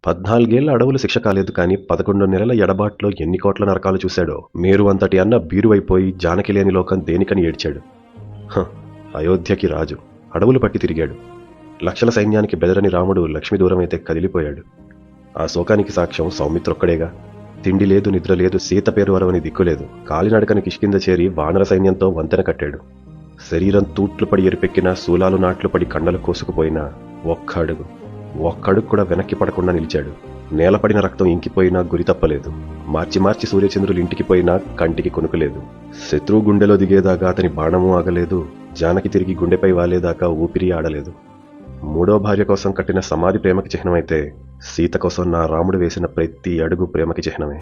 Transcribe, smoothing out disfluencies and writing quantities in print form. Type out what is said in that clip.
14 అడవులు శిక్ష కాలేదు కానీ 11 నెలల ఎడబాట్లో ఎన్ని కోట్ల నరకాలు చూశాడో. మేరు అంతటి అన్న బీరువైపోయి జానకి లేని లోకం దేనికని ఏడ్చాడు. అయోధ్యకి రాజు అడవులు పట్టి తిరిగాడు. లక్షల సైన్యానికి బెదరని రాముడు లక్ష్మి దూరమైతే కదిలిపోయాడు. ఆ శోకానికి సాక్ష్యం సౌమిత్రొక్కడేగా. తిండి లేదు, నిద్ర లేదు, సీత పేరు వరవని దిక్కులేదు. కాలినడకని కిష్కింద చేరి వానర సైన్యంతో వంతెన కట్టాడు. శరీరం తూట్లు పడి ఎరిపెక్కినా, శూలాలు నాట్లు పడి కండలు కోసుకుపోయినా ఒక్క అడుగు కూడా వెనక్కి పడకుండా నిలిచాడు. నేలపడిన రక్తం ఇంకిపోయినా గురి తప్పలేదు. మార్చి మార్చి సూర్యచంద్రులు ఇంటికి పోయినా కంటికి కొనుకలేదు. శత్రువు గుండెలో దిగేదాకా అతని బాణమూ ఆగలేదు. జానకి తిరిగి గుండెపై వాలేదాకా ఊపిరి ఆడలేదు. మూడో భార్య కోసం కట్టిన సమాధి ప్రేమకి చిహ్నమైతే, సీత కోసం నా రాముడు వేసిన ప్రతి అడుగు ప్రేమకి చిహ్నమే.